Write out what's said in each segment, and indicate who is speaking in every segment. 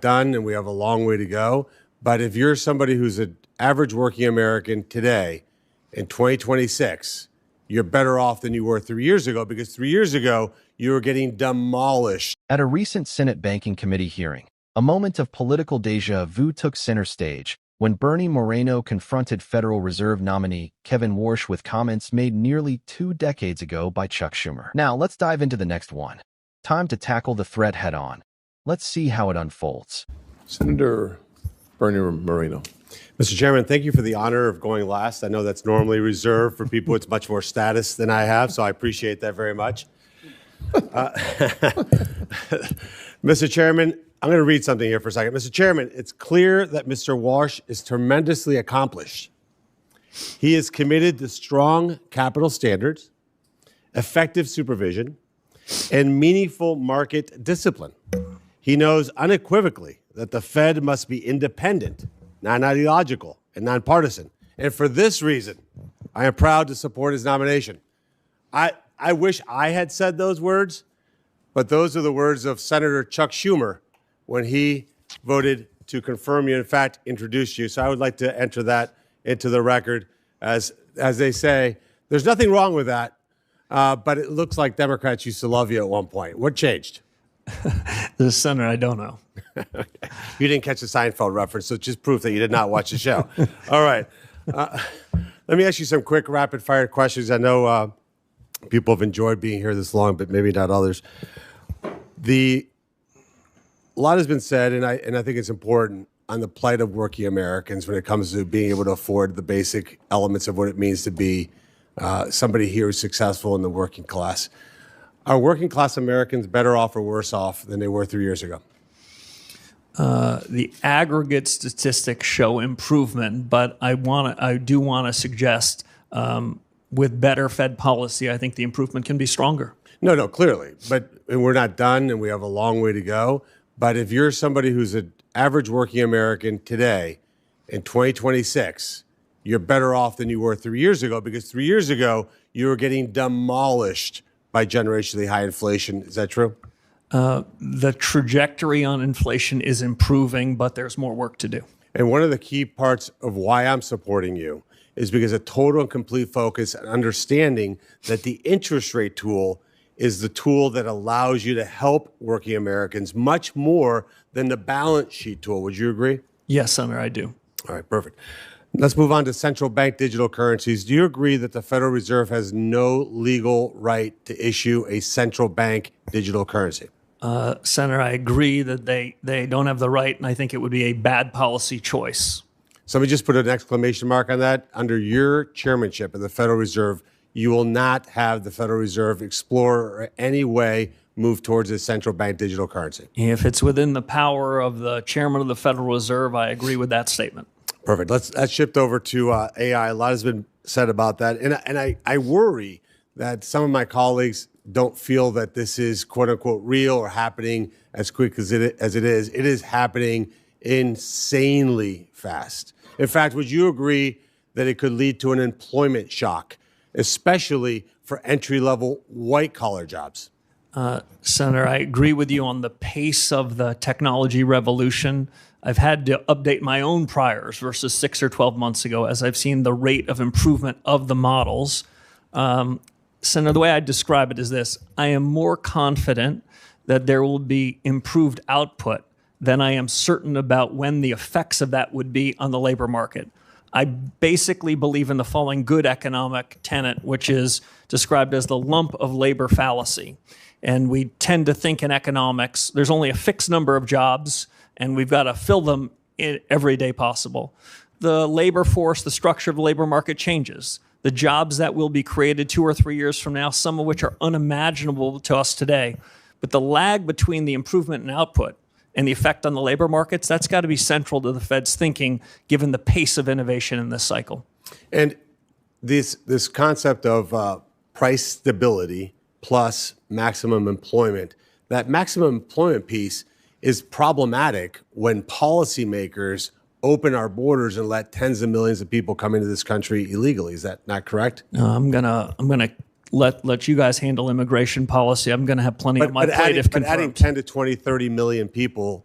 Speaker 1: done and we have a long way to go. But if you're somebody who's an average working American today in 2026, you're better off than you were 3 years ago, because 3 years ago, you were getting demolished.
Speaker 2: At a recent Senate Banking Committee hearing, a moment of political deja vu took center stage when Bernie Moreno confronted Federal Reserve nominee Kevin Warsh with comments made nearly 2 decades ago by Chuck Schumer. Now, let's dive into the next one. Time to tackle the threat head-on. Let's see how it unfolds.
Speaker 3: Senator Bernie Moreno.
Speaker 1: Mr. Chairman, thank you for the honor of going last. I know that's normally reserved for people with much more status than I have, so I appreciate that very much. Mr. Chairman, I'm going to read something here for a second. Mr. Chairman, it's clear that Mr. Warsh is tremendously accomplished. He is committed to strong capital standards, effective supervision, and meaningful market discipline. He knows unequivocally that the Fed must be independent, non-ideological, and nonpartisan. And for this reason, I am proud to support his nomination. I wish I had said those words, but those are the words of Senator Chuck Schumer when he voted to confirm you, in fact, introduced you. So I would like to enter that into the record. As they say, there's nothing wrong with that, but it looks like Democrats used to love you at one point. What changed?
Speaker 4: The Senator, I don't know.
Speaker 1: You didn't catch the Seinfeld reference, so it's just proof that you did not watch the show. All right. Let me ask you some quick rapid-fire questions. I know people have enjoyed being here this long, but maybe not others. A lot has been said, and I think it's important, on the plight of working Americans when it comes to being able to afford the basic elements of what it means to be somebody here who's successful in the working class. Are working class Americans better off or worse off than they were 3 years ago?
Speaker 4: The aggregate statistics show improvement, but I do want to suggest with better Fed policy, I think the improvement can be stronger.
Speaker 1: No, clearly. But we're not done, and we have a long way to go. But if you're somebody who's an average working American today in 2026, you're better off than you were 3 years ago, because 3 years ago, you were getting demolished by generationally high inflation. Is that true?
Speaker 4: The trajectory on inflation is improving, but there's more work to do.
Speaker 1: And one of the key parts of why I'm supporting you is because a total and complete focus and understanding that the interest rate tool is the tool that allows you to help working Americans much more than the balance sheet tool. Would you agree?
Speaker 4: Yes, Senator, I do.
Speaker 1: All right, perfect. Let's move on to central bank digital currencies. Do you agree that the Federal Reserve has no legal right to issue a central bank digital currency?
Speaker 4: Senator, I agree that they don't have the right, and I think it would be a bad policy choice.
Speaker 1: Somebody just put an exclamation mark on that. Under your chairmanship of the Federal Reserve, you will not have the Federal Reserve explore or any way move towards a central bank digital currency.
Speaker 4: If it's within the power of the chairman of the Federal Reserve, I agree with that statement.
Speaker 1: Perfect. Let's shift over to AI. A lot has been said about that. And I worry that some of my colleagues don't feel that this is quote unquote real or happening as quick as it is. It is happening insanely fast. In fact, would you agree that it could lead to an employment shock, especially for entry-level white-collar jobs?
Speaker 4: Senator, I agree with you on the pace of the technology revolution. I've had to update my own priors versus 6 or 12 months ago as I've seen the rate of improvement of the models. Senator, the way I describe it is this: I am more confident that there will be improved output than I am certain about when the effects of that would be on the labor market. I basically believe in the following good economic tenet, which is described as the lump of labor fallacy. And we tend to think in economics, there's only a fixed number of jobs, and we've got to fill them every day possible. The labor force, the structure of the labor market changes. The jobs that will be created 2 or 3 years from now, some of which are unimaginable to us today. But the lag between the improvement in output and the effect on the labor markets, that's got to be central to the Fed's thinking, given the pace of innovation in this cycle.
Speaker 1: And this concept of price stability plus maximum employment, that maximum employment piece is problematic when policymakers open our borders and let tens of millions of people come into this country illegally. Is that not correct?
Speaker 4: No, I'm gonna let you guys handle immigration policy. I'm gonna have plenty on my plate if confirmed.
Speaker 1: But adding 10 to 20, 30 million people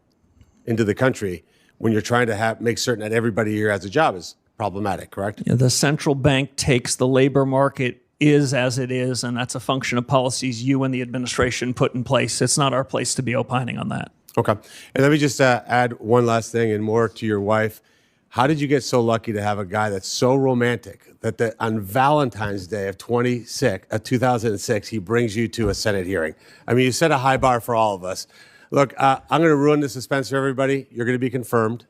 Speaker 1: into the country when you're trying to make certain that everybody here has a job is problematic, correct?
Speaker 4: Yeah, the central bank takes the labor market is as it is, and that's a function of policies you and the administration put in place. It's not our place to be opining on that.
Speaker 1: Okay. And let me just add one last thing and more to your wife. How did you get so lucky to have a guy that's so romantic that on Valentine's Day of 2006, he brings you to a Senate hearing? I mean, you set a high bar for all of us. Look, I'm going to ruin the suspense for everybody. You're going to be confirmed.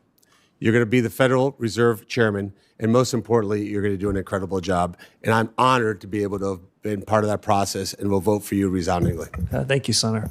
Speaker 1: You're going to be the Federal Reserve Chairman. And most importantly, you're going to do an incredible job. And I'm honored to be able to have been part of that process and will vote for you resoundingly.
Speaker 4: Thank you, Senator.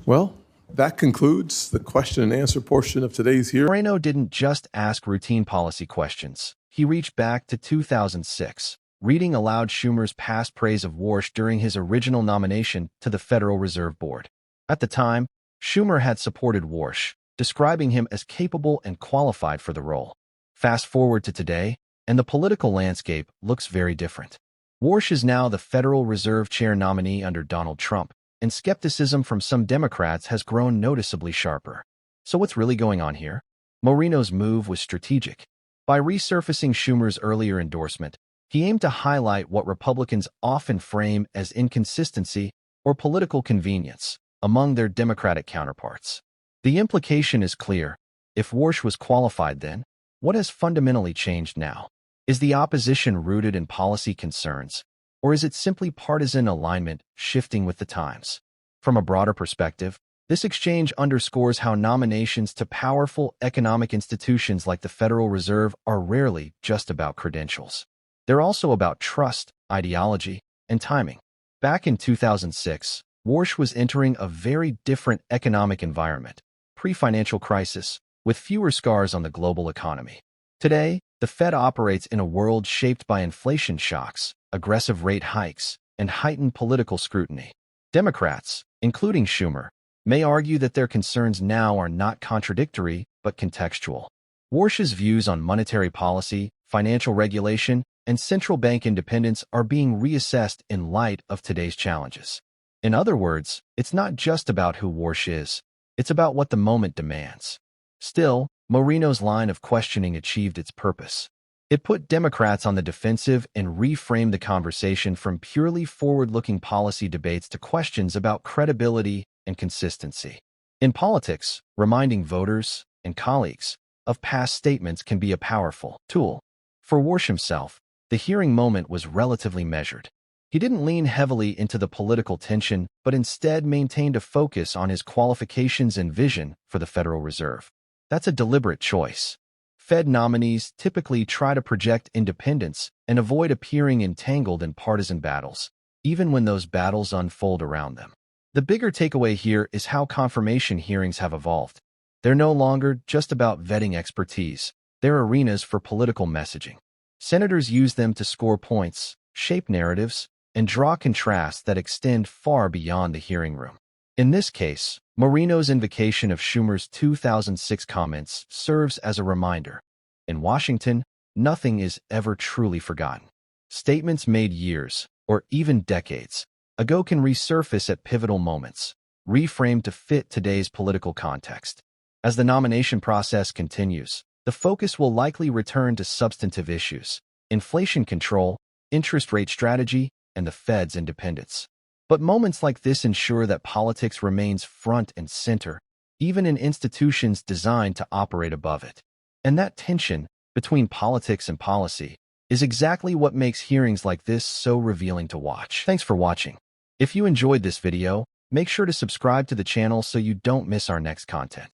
Speaker 3: Well, that concludes the question and answer portion of today's hearing.
Speaker 2: Moreno didn't just ask routine policy questions. He reached back to 2006, reading aloud Schumer's past praise of Warsh during his original nomination to the Federal Reserve Board. At the time, Schumer had supported Warsh, describing him as capable and qualified for the role. Fast forward to today, and the political landscape looks very different. Warsh is now the Federal Reserve Chair nominee under Donald Trump, and skepticism from some Democrats has grown noticeably sharper. So what's really going on here? Moreno's move was strategic. By resurfacing Schumer's earlier endorsement, he aimed to highlight what Republicans often frame as inconsistency or political convenience among their Democratic counterparts. The implication is clear. If Warsh was qualified then, what has fundamentally changed now? Is the opposition rooted in policy concerns, or is it simply partisan alignment shifting with the times? From a broader perspective, this exchange underscores how nominations to powerful economic institutions like the Federal Reserve are rarely just about credentials. They're also about trust, ideology, and timing. Back in 2006, Warsh was entering a very different economic environment, pre-financial crisis, with fewer scars on the global economy. Today, the Fed operates in a world shaped by inflation shocks, aggressive rate hikes, and heightened political scrutiny. Democrats, including Schumer, may argue that their concerns now are not contradictory but contextual. Warsh's views on monetary policy, financial regulation, and central bank independence are being reassessed in light of today's challenges. In other words, it's not just about who Warsh is, it's about what the moment demands. Still, Moreno's line of questioning achieved its purpose. It put Democrats on the defensive and reframed the conversation from purely forward-looking policy debates to questions about credibility and consistency. In politics, reminding voters and colleagues of past statements can be a powerful tool. For Warsh himself, the hearing moment was relatively measured. He didn't lean heavily into the political tension, but instead maintained a focus on his qualifications and vision for the Federal Reserve. That's a deliberate choice. Fed nominees typically try to project independence and avoid appearing entangled in partisan battles, even when those battles unfold around them. The bigger takeaway here is how confirmation hearings have evolved. They're no longer just about vetting expertise. They're arenas for political messaging. Senators use them to score points, shape narratives, and draw contrasts that extend far beyond the hearing room. In this case, Moreno's invocation of Schumer's 2006 comments serves as a reminder. In Washington, nothing is ever truly forgotten. Statements made years, or even decades, ago can resurface at pivotal moments, reframed to fit today's political context. As the nomination process continues, the focus will likely return to substantive issues: inflation control, interest rate strategy, and the Fed's independence. But moments like this ensure that politics remains front and center, even in institutions designed to operate above it. And that tension between politics and policy is exactly what makes hearings like this so revealing to watch. Thanks for watching. If you enjoyed this video, make sure to subscribe to the channel so you don't miss our next content.